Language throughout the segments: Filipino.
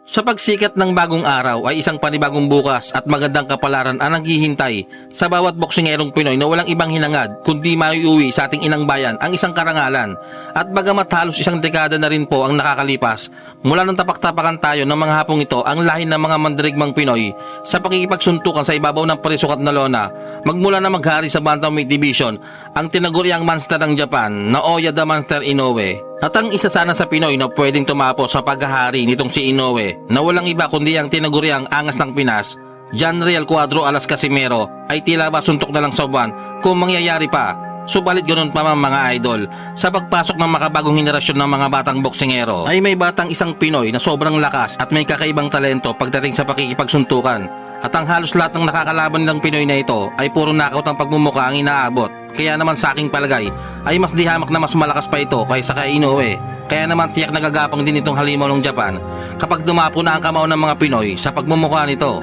Sa pagsikat ng bagong araw ay isang panibagong bukas at magandang kapalaran ang naghihintay sa bawat boksingerong Pinoy na walang ibang hinangad kundi maiuwi sa ating inang bayan ang isang karangalan. At bagamat halos isang dekada na rin po ang nakakalipas mula nang tapak-tapakan tayo ng mga hapong ito ang lahi ng mga mandirigmang Pinoy sa pakikipagsuntukan sa ibabaw ng parisukat na lona, magmula na maghari sa Bantamweight Division ang tinaguriang monster ng Japan na Oya the Monster Inoue. At ang isa sana sa Pinoy na pwedeng tumapos sa paghahari nitong si Inoue na walang iba kundi ang tinaguriang angas ng Pinas, Janriel Cuadro Alas Casimero, ay tila ba suntok na lang sa buwan kung mangyayari pa. Subalit ganoon pa mga idol, sa pagpasok ng makabagong henerasyon ng mga batang boksingero ay may batang isang Pinoy na sobrang lakas at may kakaibang talento pagdating sa pakikipagsuntukan. At ang halos lahat ng nakakalaban nilang Pinoy na ito ay puro knockout ang pagmumukha ang inaabot. Kaya naman sa aking palagay ay mas dihamak na mas malakas pa ito kaysa kay Inoue. Kaya naman tiyak nagagapang din itong halimaw ng Japan kapag dumapo na ang kamao ng mga Pinoy sa pagmumukha nito.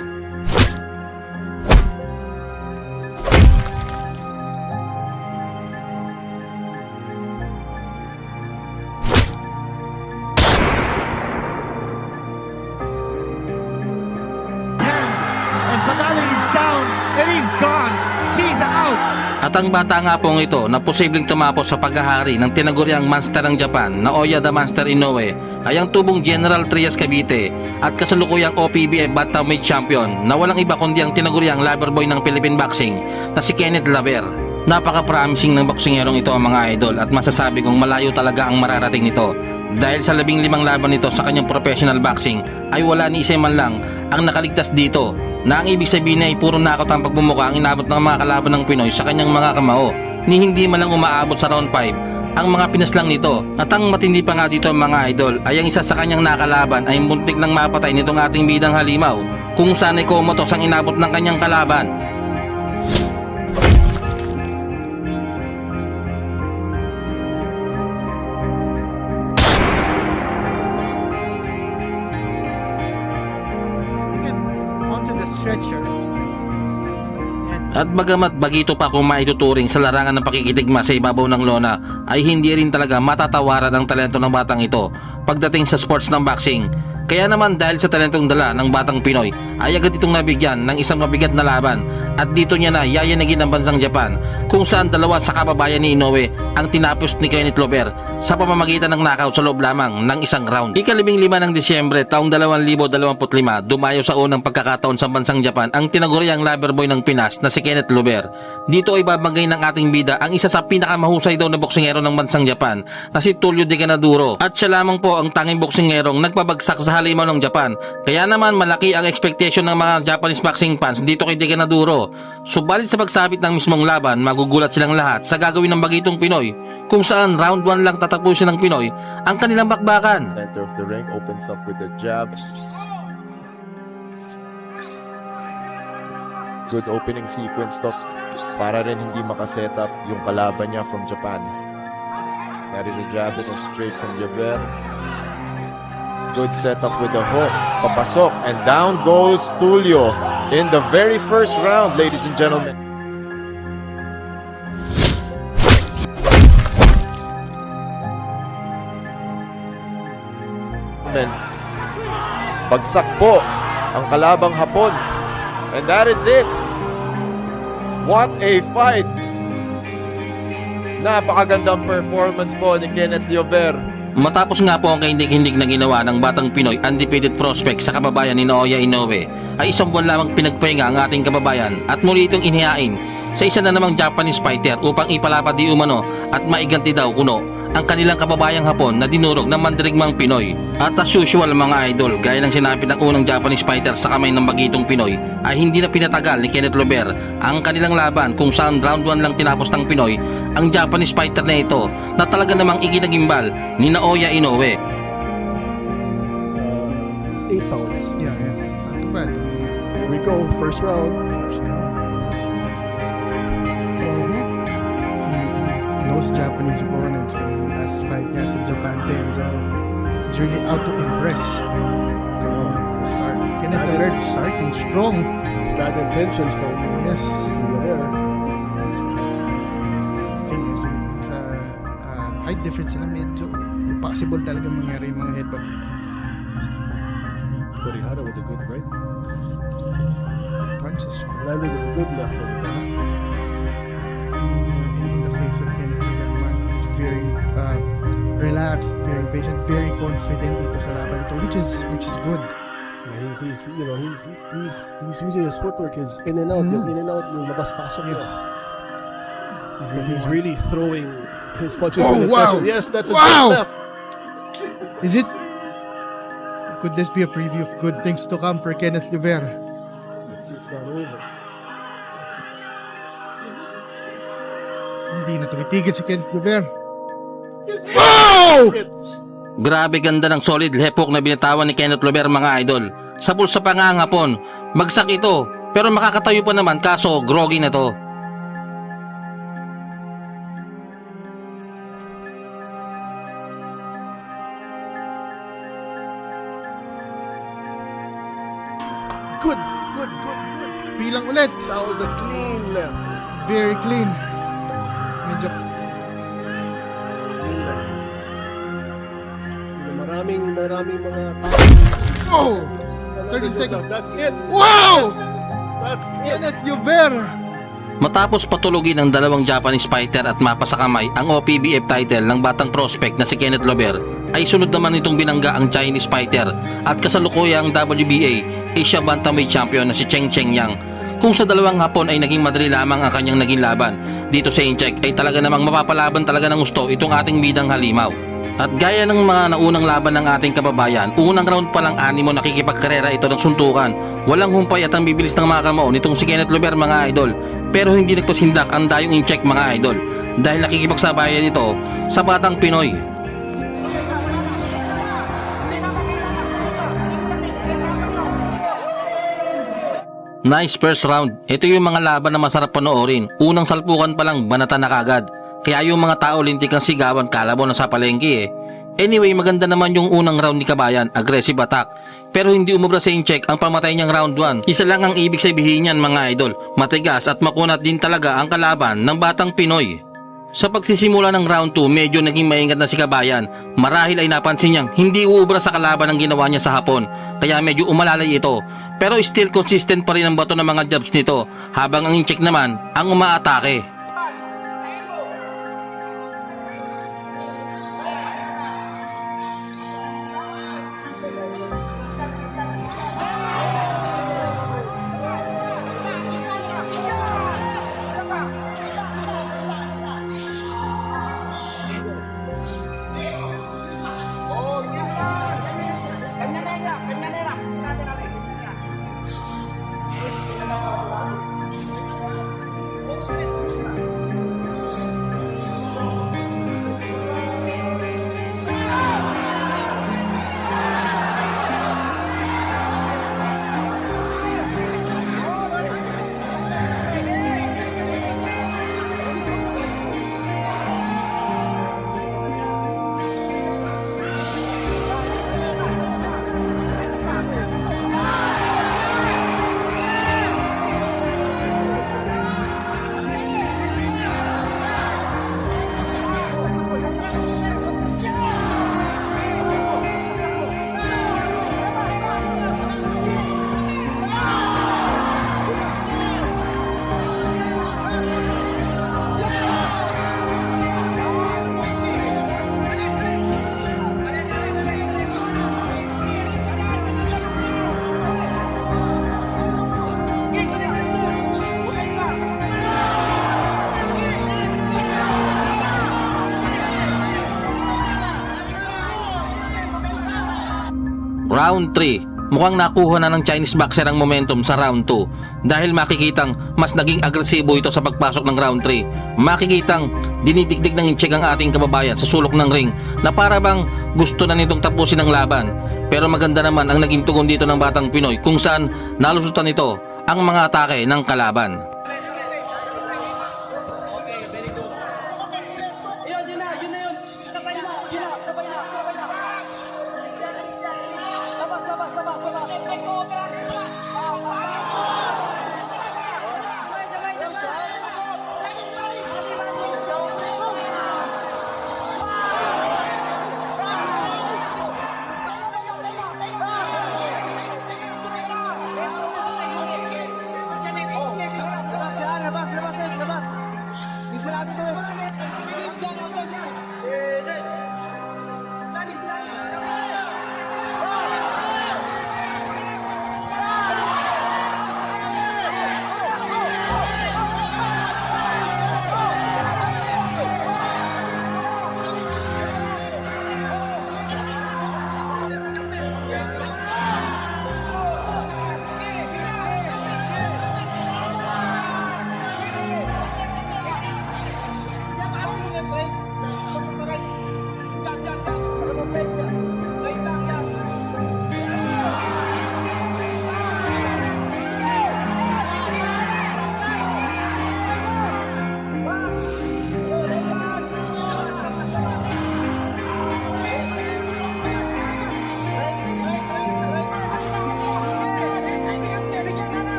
And Pagaling is down and he's gone. He's out. At ang bata nga pong ito na posibleng tumapos sa paghahari ng tinaguriang monster ng Japan na Oya the Monster Inoue ay ang tubong General Trias Cavite at kasalukuyang OPBF Bantamweight Champion na walang iba kundi ang tinaguriang loverboy ng Philippine Boxing na si Kenneth Laver. Napaka-promising ng boksingerong ito mga idol at masasabi kong malayo talaga ang mararating nito dahil sa 15 laban nito sa kanyang professional boxing ay wala ni isa man lang ang nakaligtas dito, na ang ibig sabihin ay puro knockout ang pagmumukha ang inabot ng mga kalaban ng Pinoy sa kanyang mga kamao, ni hindi man lang umaabot sa round 5 ang mga pinaslang nito. At ang matindi pa nga dito mga idol ay ang isa sa kanyang nakalaban ay muntik nang mapatay nitong ating bidang halimaw kung saan ay komotos ang inabot ng kanyang kalaban. Onto the stretcher. At bagamat bagito pa kung maituturing sa larangan ng pakikitigma sa ibabaw ng lona, ay hindi rin talaga matatawaran ang talento ng batang ito pagdating sa sports ng boxing. Kaya naman dahil sa talentong dala ng batang Pinoy ay agad itong nabigyan ng isang mabigat na laban at dito niya na yayanagin ang bansang Japan kung saan dalawa sa kababayan ni Inoue ang tinapos ni Kenneth Laver sa pamamagitan ng knockout sa loob lamang ng isang round. Ika-15 ng Disyembre taong 2025 dumayo sa unang pagkakataon sa bansang Japan ang tinaguriang loverboy ng Pinas na si Kenneth Laver. Dito ay babagay ng ating bida ang isa sa pinakamahusay daw na boksingero ng bansang Japan na si Tulio de Ganaduro at siya lamang po ang tanging boksingerong nagpabagsak sa halimaw ng Japan. Kaya naman malaki ang expectation ng mga Japanese boxing fans dito kay de Ganaduro. Subalit sa pagsabit ng mismong laban, magugulat silang lahat sa gagawin ng bagitong Pinoy kung saan round 1 lang tatapusin ng Pinoy ang kanilang bakbakan. Center of the ring opens up with a jab. Good opening sequence to para rin hindi makasetup yung kalaban niya from Japan. That is a jab that is straight from Javier. Good setup with the hook. Papasok and down goes Tulio in the very first round, ladies and gentlemen. Bagsak po ang kalabang Hapon. And that is it. What a fight. Napakagandang performance po ni Kenneth Laver. Matapos nga po ang kahindig-hindig na ginawa ng batang Pinoy undefeated prospect sa kababayan ni Oya Inoue, ay isang buwan lamang pinagpahinga ang ating kababayan at muli itong inihain sa isa na namang Japanese fighter upang ipalapad di umano at maiganti daw kuno ang kanilang kababayang Hapon na dinurog ng mandirigmang Pinoy. At as usual mga idol, gaya ng sinabi ng unang Japanese fighter sa kamay ng bagitong Pinoy, ay hindi na pinatagal ni Kenneth Laver ang kanilang laban kung saan round 1 lang tinapos ng Pinoy ang Japanese fighter na ito na talaga namang iginagimbal ni Oya Inoue. 8 pounds. Yeah. Not too bad. Here we go. First round. Knows Japanese opponents. Last fight niya sa Japan din. So, he's really out to impress. Kenneth Laver starting strong. Bad intentions from Yes. Laver. I think sa height difference nila medyo possible talaga mangyari yung mga headbutt. Torihara with a good right. Punches. Landed with a good left over there. In the case of Kenneth Logan naman, he's very relaxed, very patient, very confident dito sa laban ito, which is good. Yeah, he's using his footwork, his in and out, yung in and out, yung labas-pasok niya. But he's really throwing his punches. Oh, with wow. attention. Yes, that's a Wow. good left. Is it? Could this be a preview of good things to come for Kenneth Rivera? It's not over. Hindi na tumitigil si Kenneth Rivera. Wow! Grabe ganda ng solid left hook na binatawan ni Kenneth Lover mga idol. Sa pulsa pa nga ang hapon, bagsak ito, pero makakatayo pa naman kaso groggy na to. Good. Bilang ulit. That was a clean left. Very clean. Medyo Clean left. Maraming mga oh! 30 Another good seconds. left. That's it. Wow! That's it. Kenneth Rivera. Matapos patulugin ng dalawang Japanese fighter at mapa sa kamay ang OPBF title ng batang prospect na si Kenneth Lover, ay sunod naman itong binangga ang Chinese fighter at kasalukuyang WBA Asia Bantamweight Champion na si Cheng Cheng Yang. Kung sa dalawang hapon ay naging madali lamang ang kanyang naging laban, dito sa Incheck ay talaga namang mapapalaban talaga ng gusto itong ating bidang halimaw. At gaya ng mga naunang laban ng ating kababayan, unang round pa lang animo nakikipagkarera ito ng suntukan. Walang humpay at ang bibilis ng mga kamao nitong si Kenneth Lover mga idol. Pero hindi nagpasindak ang dayong Incheck mga idol dahil nakikipagsabayan ito sa batang Pinoy. Nice first round. Ito yung mga laban na masarap panoorin. Unang salpukan pa lang banata na kagad. Kaya yung mga tao lintik ang sigawan kala mo na sa palengke eh. Anyway, maganda naman yung unang round ni Kabayan, aggressive attack. Pero hindi umubra sa Incheck ang pamatay niyang round 1. Isa lang ang ibig sabihin niyan mga idol. Matigas at makunat din talaga ang kalaban ng batang Pinoy. Sa pagsisimula ng round 2, medyo naging maingat na si Kabayan. Marahil ay napansin niyang hindi uubra sa kalaban ang ginawa niya sa hapon. Kaya medyo umalalay ito. Pero still consistent pa rin ang bato ng mga jabs nito. Habang ang Incheck naman ang umaatake. Round 3, mukhang nakuha na ng Chinese boxer ang momentum sa round 2 dahil makikitang mas naging agresibo ito sa pagpasok ng round 3. Makikitang dinidigdig ng Incheck ang ating kababayan sa sulok ng ring na para bang gusto na nitong tapusin ang laban. Pero maganda naman ang naging tugon dito ng batang Pinoy kung saan nalusutan nito ang mga atake ng kalaban.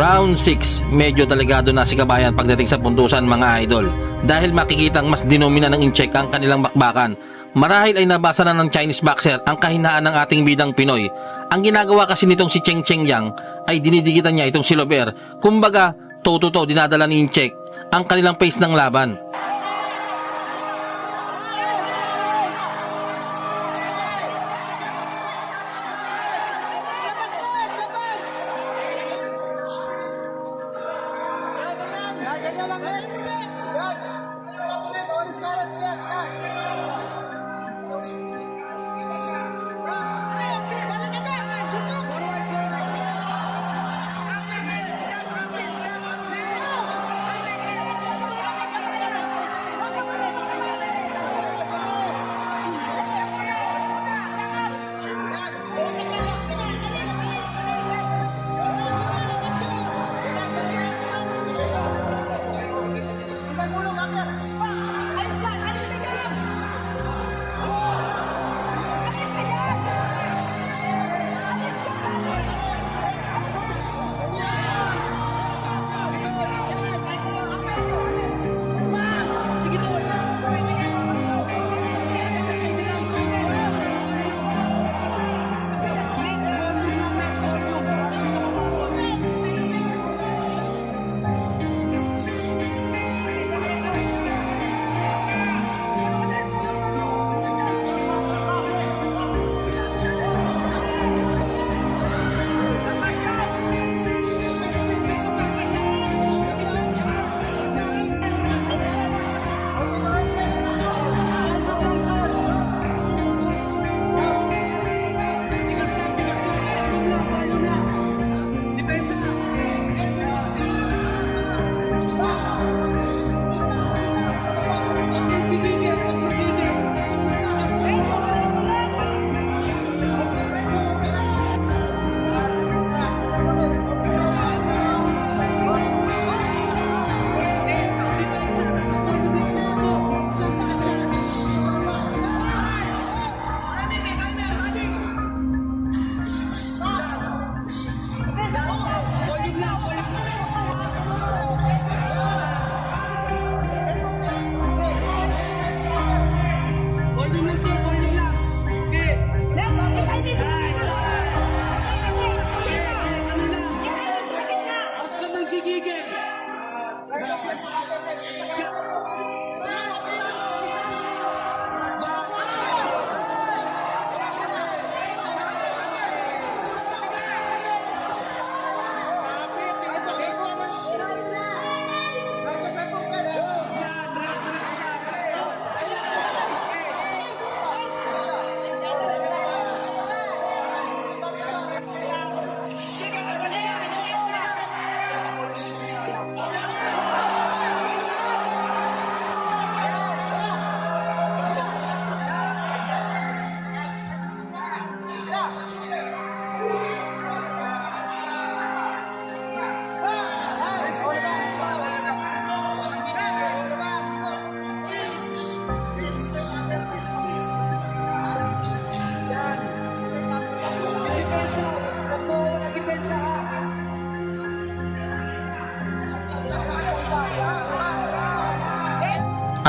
Round 6, medyo delikado na si Kabayan pagdating sa puntusan mga idol dahil makikitang mas dinomina ng incheck ang kanilang bakbakan. Marahil ay nabasa na ng Chinese boxer ang kahinaan ng ating bidang Pinoy. Ang ginagawa kasi nitong si Cheng Cheng Yang ay dinidikitan niya itong si Lober. Kumbaga, toe-to-toe dinadala ni incheck ang kanilang pace ng laban.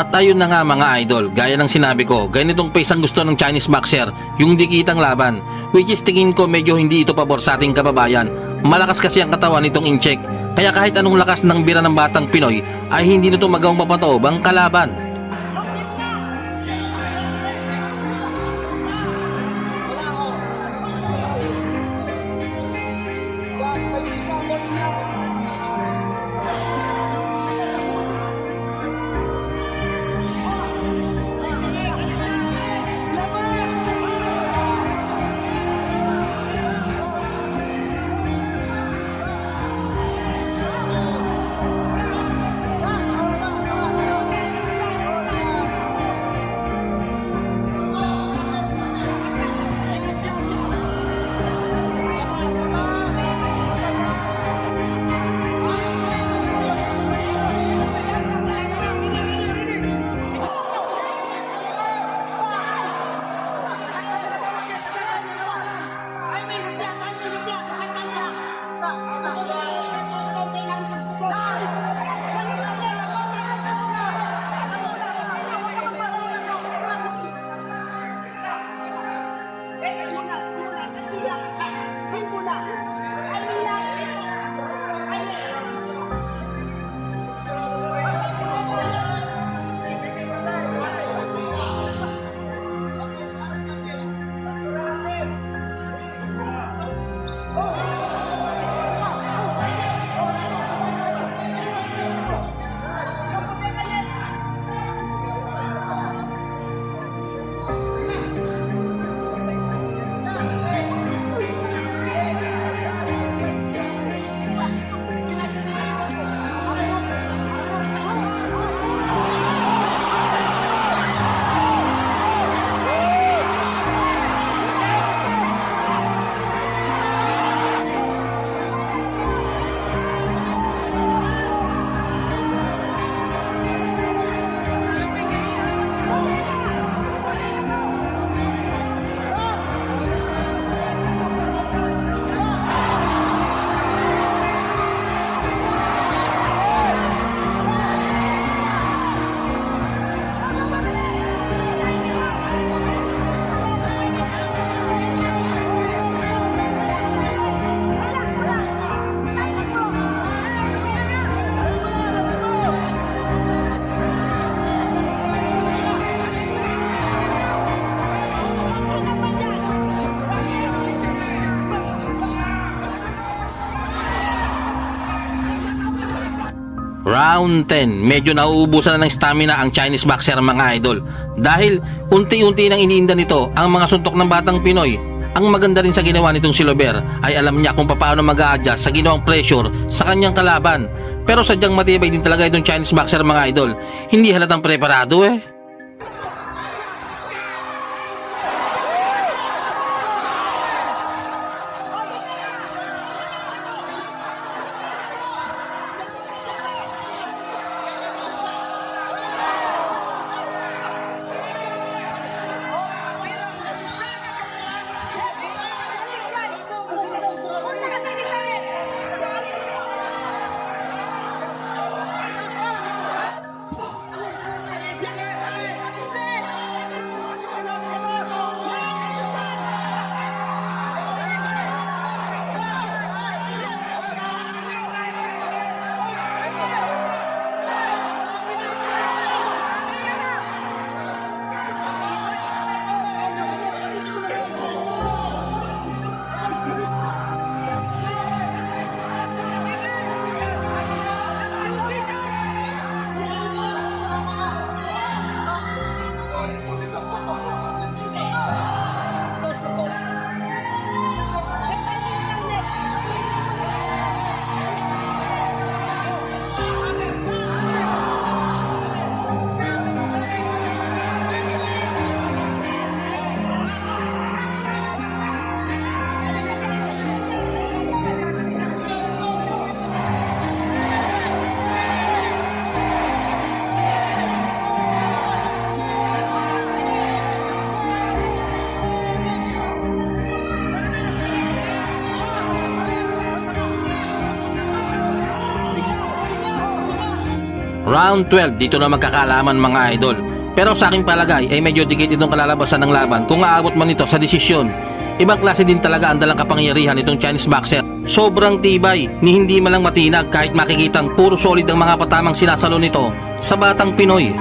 At ayun na nga mga idol, gaya ng sinabi ko, ganitong pace ang gusto ng Chinese boxer, yung dikitang laban, which is tingin ko medyo hindi ito pabor sa ating kababayan. Malakas kasi ang katawan nitong Incheck, kaya kahit anong lakas ng bira ng batang Pinoy ay hindi nito magawang mapatoob ang kalaban. Round 10, medyo nauubusan na ng stamina ang Chinese boxer mga idol dahil unti-unti nang iniinda nito ang mga suntok ng batang Pinoy. Ang maganda rin sa ginawa nitong si Lober ay alam niya kung paano mag-a-adjust sa ginawang pressure sa kanyang kalaban. Pero sadyang matibay din talaga itong Chinese boxer mga idol, hindi halatang preparado eh. Round 12, dito na magkakalaman mga idol. Pero sa aking palagay ay medyo dikit itong kalalabasan ng laban kung aabot man ito sa desisyon. Ibang klase din talaga ang dalang kapangyarihan itong Chinese boxer. Sobrang tibay, ni hindi malang matinag kahit makikitang puro solid ang mga patamang sinasalo nito sa batang Pinoy.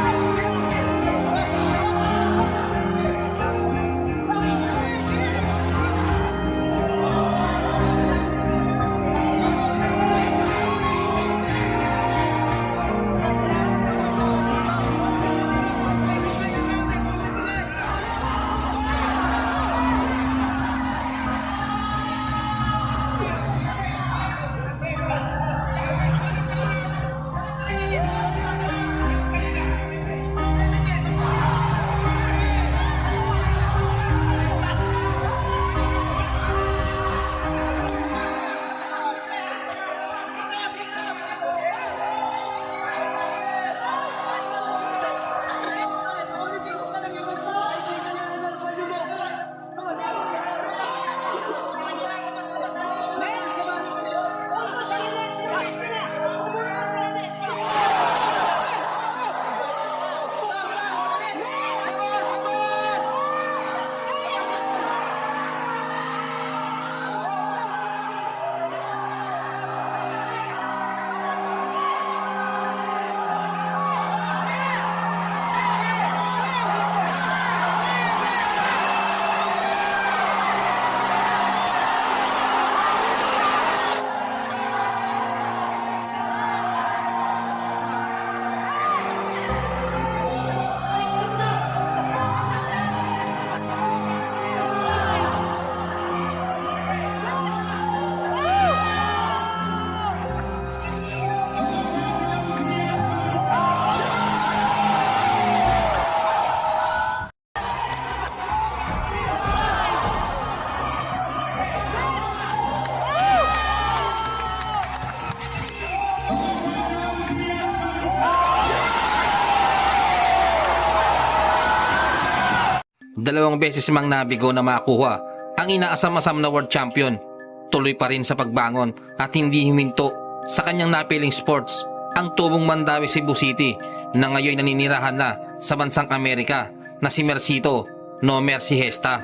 Dalawang beses mang nabigo na makuha ang inaasam-asam na world champion. Tuloy pa rin sa pagbangon at hindi huminto sa kanyang napiling sports ang tubong Mandawi Cebu City na ngayon naninirahan na sa bansang Amerika na si Mercito No Mercy Gesta.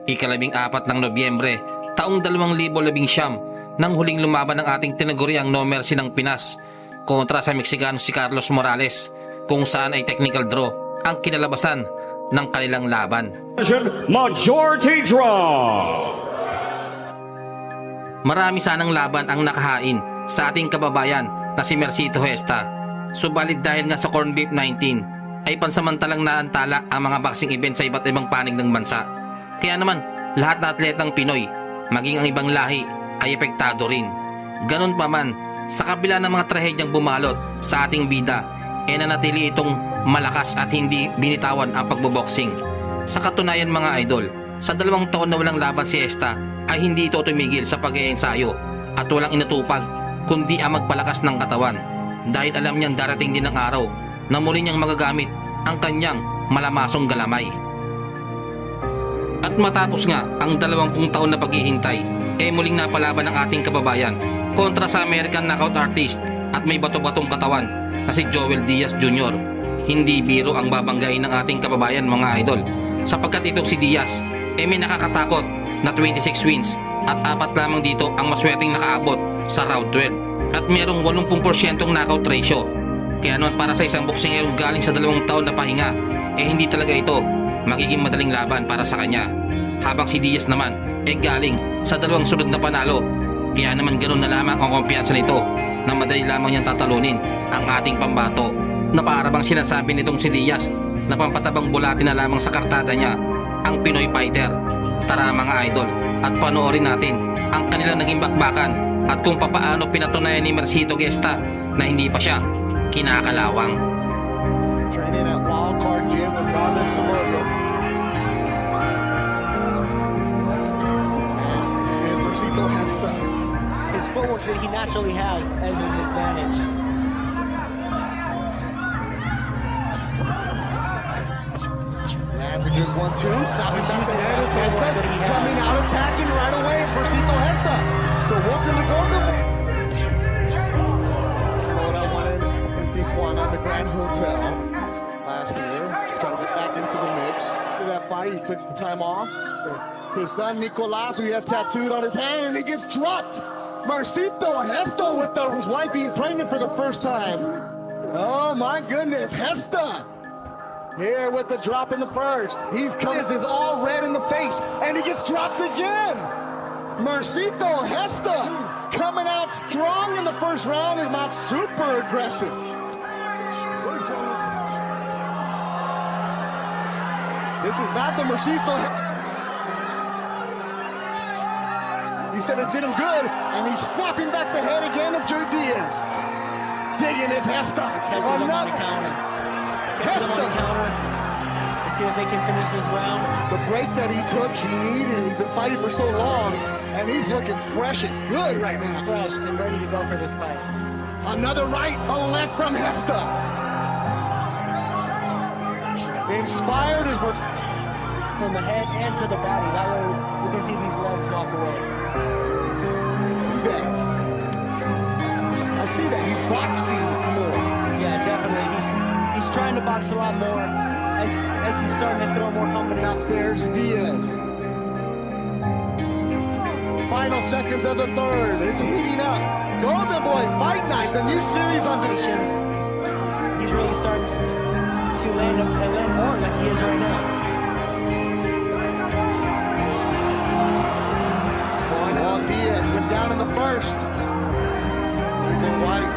Ika-14 ng Nobyembre taong 2019 nang huling lumaban ng ating tinaguriang No Mercy ng Pinas kontra sa Meksikano si Carlos Morales, kung saan ay technical draw ang kinalabasan ng kanilang laban. Majority draw. Marami sanang laban ang nakahain sa ating kababayan na si Mercito Gesta. Subalit dahil nga sa Corn Beef 19 ay pansamantalang naantala ang mga boxing event sa iba't ibang panig ng bansa. Kaya naman lahat na atletang Pinoy, maging ang ibang lahi, ay epektado rin. Ganun pa man, sa kabila ng mga trahedyang bumalot sa ating bida, nanatili itong malakas at hindi binitawan ang pagboboxing. Sa katunayan mga idol, sa 2 taon na walang laban si Gesta ay hindi ito tumigil sa pag-iensayo at walang inatupag kundi ang magpalakas ng katawan, dahil alam niyang darating din ang araw na muli niyang magagamit ang kanyang malamasong galamay. At matapos nga ang 20 taon na paghihintay, muling napalaban ng ating kababayan kontra sa American knockout artist at may bato-batong katawan na si Joel Diaz Jr. Hindi biro ang babanggain ng ating kababayan mga idol, sapagkat itong si Diaz may nakakatakot na 26 wins at 4 lamang dito ang maswerteng nakaabot sa round 12 at merong 80% knockout ratio. Kaya naman para sa isang boksingero galing sa 2 taon na pahinga, hindi talaga ito magiging madaling laban para sa kanya. Habang si Diaz naman galing sa 2 sunod na panalo, kaya naman ganoon na lamang ang kumpiyansa nito na madali lamang niyang tatalunin ang ating pambato, na para bang sinasabi nitong si Diaz na pampatabang bulati na lamang sa kartada niya ang Pinoy fighter. Tara mga idol at panoorin natin ang kanilang naging bakbakan at kung papaano pinatunayan ni Mercito Gesta na hindi pa siya kinakalawang. Training at Wildcard Gym with Robin Solorio. And Mercito Gesta. His footwork that he naturally has as an advantage. Lands a good 1-2. Snapping back the head of Gesta. Coming out attacking right away is Mercito Gesta. So welcome to Golden. Throw that one in Tijuana, the Grand Hyatt Hotel last year. Just trying to get back into the mix. After that fight, he took some time off. His son Nicolas, who he has tattooed on his hand, and he gets dropped. Marcito Hesta with his wife being pregnant for the first time. Oh my goodness, Hesta here with the drop in the first. He's coming, is all red in the face, and he gets dropped again. Marcito Hesta coming out strong in the first round and not super aggressive. This is not the Marcito. He said it did him good, and he's snapping back the head again of Joe Diaz. Digging his Hesta. Catches him on the counter. Catches him on the Hesta. counter. Let's see if they can finish this round. The break that he took, he needed it. He's been fighting for so long, and he's looking fresh and good right now. Fresh and ready to go for this fight. Another right, a left from Hesta. Inspired is From the head and to the body. That way we can see these legs walk away. that. I see that he's boxing more. Yeah, definitely. He's trying to box a lot more as he's starting to throw more confidence. Upstairs, Diaz. Final seconds of the third. It's heating up. Golden Boy Fight Night, the new series on Conditions. He's really starting to land more like he is right now. Diaz went down in the first. He's in white.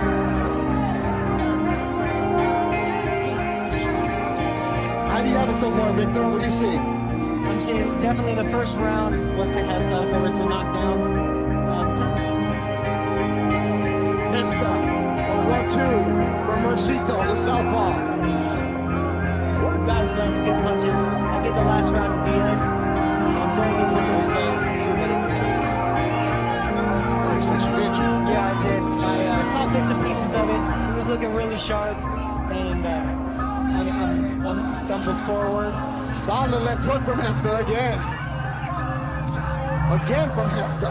How do you have it so far, Victor? What do you see? I'm saying definitely the first round was to Hesta. There was the knockdowns. Hesta, a 1-2 from Marcito, the southpaw. Guys landing good punches. I get the last round of Diaz. I'm going into this 2 minutes. Yeah, I did. I saw bits and pieces of it. He was looking really sharp, and I'm stumbles forward. Solid left hook from Hesta again. Again from Hesta.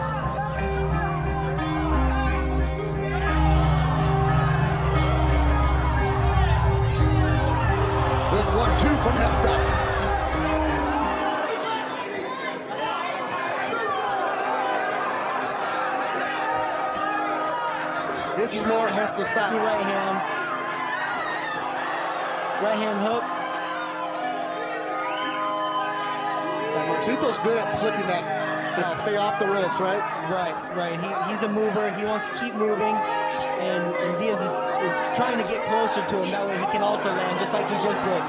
Good 1-2 from Hesta. This is more Hesta style. 2 right hands. Right hand hook. Marcito's good at slipping that, stay off the ropes, right? Right. He's a mover. He wants to keep moving. And Diaz is trying to get closer to him. That way he can also land, just like he just did.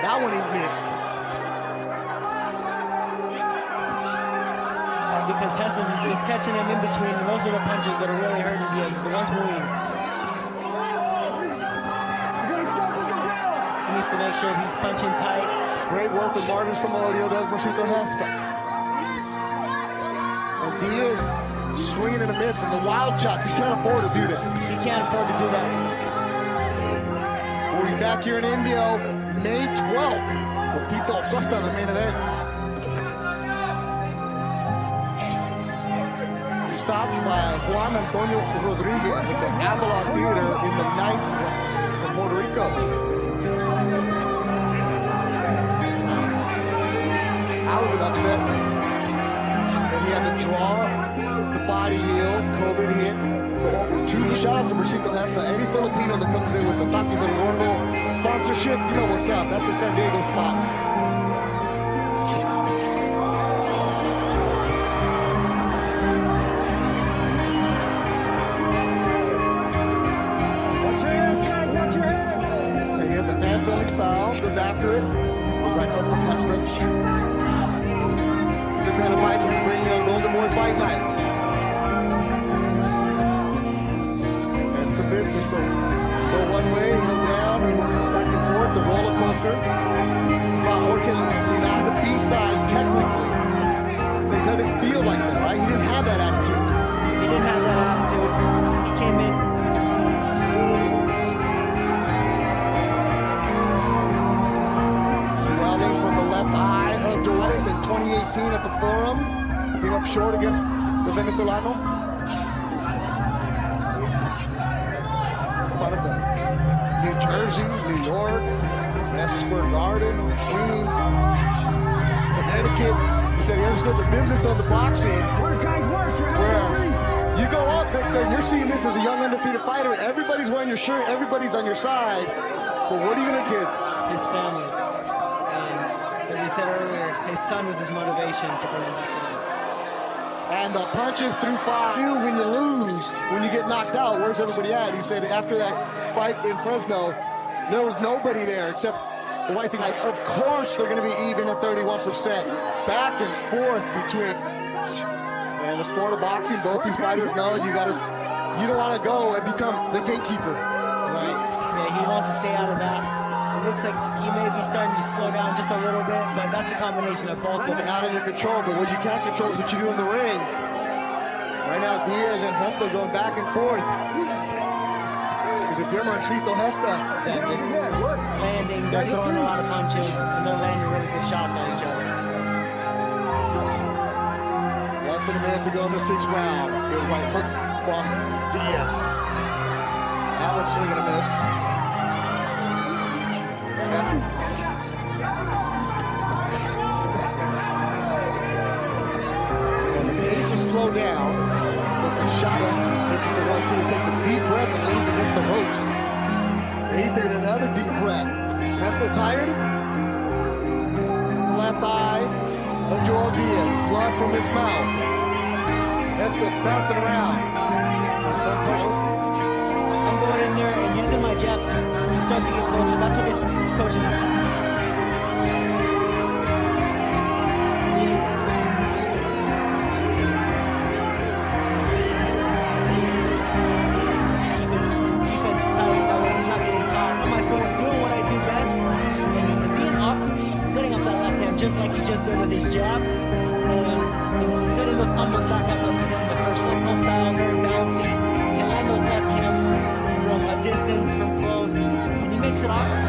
That one he missed. Because Hesta is catching him in between, and those are the punches that are really hurting Diaz, the ones moving. He needs to make sure he's punching tight. Great work with Marvin Samario, does Marcito Hesta. And Diaz swinging and a miss, and the wild shots, he can't afford to do that. He can't afford to do that. We'll be back here in Indio, May 12th, with Tito Acosta, the main event. Stopped by Juan Antonio Rodriguez at the Avalon Theater in the night from Puerto Rico. That was an upset. And he had to draw the body heel, COVID hit. So over 2. Shout out to Marcito Hesta. Any Filipino that comes in with the Tacos El Gordo sponsorship, you know what's up. That's the San Diego spot. Goes after it. Right hook from Hesta. The kind of fight we bring on Golden Boy Fight Night. That's the business. So go one way, go down, and back and forth, the roller coaster. Jorge Lina, the B-side, technically. He doesn't feel like that, right? He didn't have that attitude. He didn't have that attitude. He came in. From the left eye of Duales in 2018 at the Forum. Came up short against the Venezolano. Part of the Jersey, New York, Madison Square Garden, Queens, Connecticut. He said he understood the business of the boxing. Work, guys, work. Where you go up, Victor, and you're seeing this as a young undefeated fighter. Everybody's wearing your shirt, everybody's on your side. But what are you gonna kids? His family. And as we said earlier, his son was his motivation to bring him back in. And the punches through 5. You, when you lose, when you get knocked out, where's everybody at? He said after that fight in Fresno, there was nobody there except the white thing. Like, of course they're going to be even at 31%. Back and forth between. And the sport of boxing, both these fighters know you don't want to go and become the gatekeeper. Right. Yeah, he wants to stay out of that. It looks like he may be starting to slow down just a little bit, but that's a combination of both of them. Out of your control, but what you can't control is what you do in the ring. Right now, Diaz and Hesta going back and forth. Because if you're Marcito Hesta, They're just landing, they're throwing a lot of punches, and they're landing really good shots on each other. less than a minute to go in the 6th round. Good right hook from Diaz. That one's swing and a miss. And the pace is slowed down, but the shot making the 1-2 takes a deep breath and leans against the ropes. And he's taking another deep breath. Hesta tired. Left eye of Joel Diaz. Blood from his mouth. Hesta bouncing around. I'm going in there and using my jab to start to get closer. That's what his coaches keep his defense tight. That way he's not getting caught on my throat, doing what I do best, and being up, setting up that left hand just like he just did with his jab, and setting those combos back up like he did in the first one. No style, very bouncy. He can land those left hands from a distance, from close, and he makes it awkward.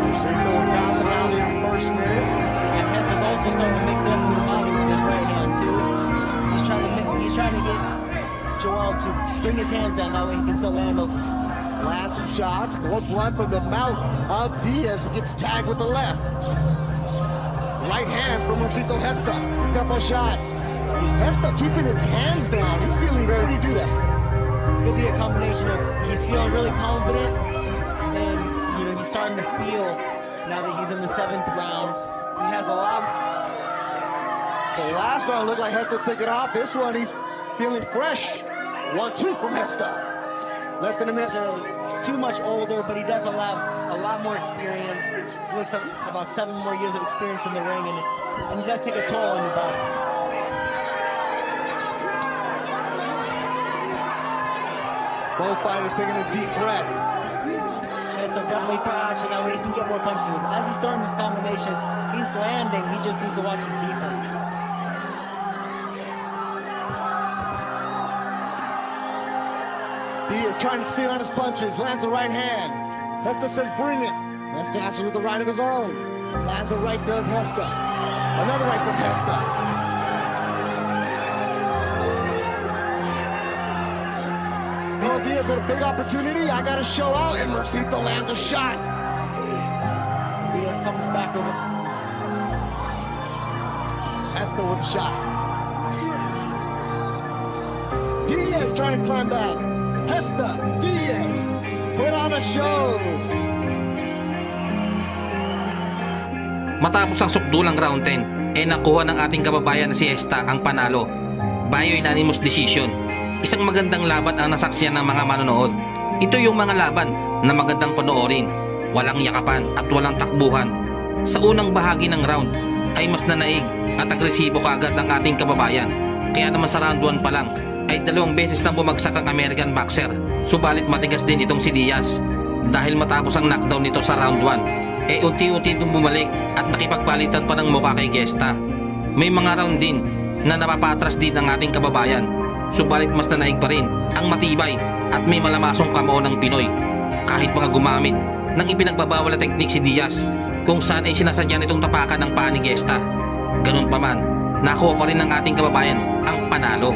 Marcito was bouncing around in the first minute. And Hesta's also starting to mix it up to the body with his right hand too. He's trying to get Joel to bring his hand down, that way he can still land those. Lands some shots. More blood from the mouth of Diaz. He gets tagged with the left. Right hands from Marcito Hesta. A couple shots. Hesta keeping his hands down. He's feeling ready to do that. Could be a combination of he's feeling really confident, and he's starting to feel now that he's in the 7th round. He has a lot. The last round looked like Hesta took it off. This one he's feeling fresh. 1-2 from Hesta. Less than a minute. Too much older, but he does have a lot more experience. He looks like about 7 more years of experience in the ring, and he does take a toll on your body. Both fighters taking a deep breath. Okay, so definitely throw action, that way he can get more punches. As he's throwing these combinations, he's landing, he just needs to watch his defense. He is trying to sit on his punches, lands a right hand. Hesta says, bring it. Hesta answers with a right of his own. Lands a right, does Hesta. Another right from Hesta. Oh, Diaz had a big opportunity. I got to show out, and Marcito lands a shot. Diaz comes back with it. Hesta with a shot. Diaz trying to climb back. Hesta, Diaz, put on a show. Matapos ang sukdulang round 10, nakuha ng ating kababayan na si Hesta ang panalo. Bio-unanimous decision. Isang magandang laban ang nasaksiyan ng mga manonood. Ito yung mga laban na magandang panoorin. Walang yakapan at walang takbuhan. Sa unang bahagi ng round ay mas nanaig at agresibo kaagad ng ating kababayan. Kaya naman sa round 1 pa lang ay 2 beses nang bumagsak ang American boxer. Subalit matigas din itong si Diaz. Dahil matapos ang knockdown nito sa round 1, unti-unti itong bumalik at nakipagpalitan pa ng mukha kay Hesta. May mga round din na napapatras din ng ating kababayan. Subalit mas nanaig pa rin ang matibay at may malamasong kamao ng Pinoy. Kahit mga gumamit ng ipinagbabawal na teknik si Diaz, kung saan ay sinasadya nitong tapakan ng paa ni Hesta. Ganun pa man, nakuha pa rin ng ating kababayan ang panalo.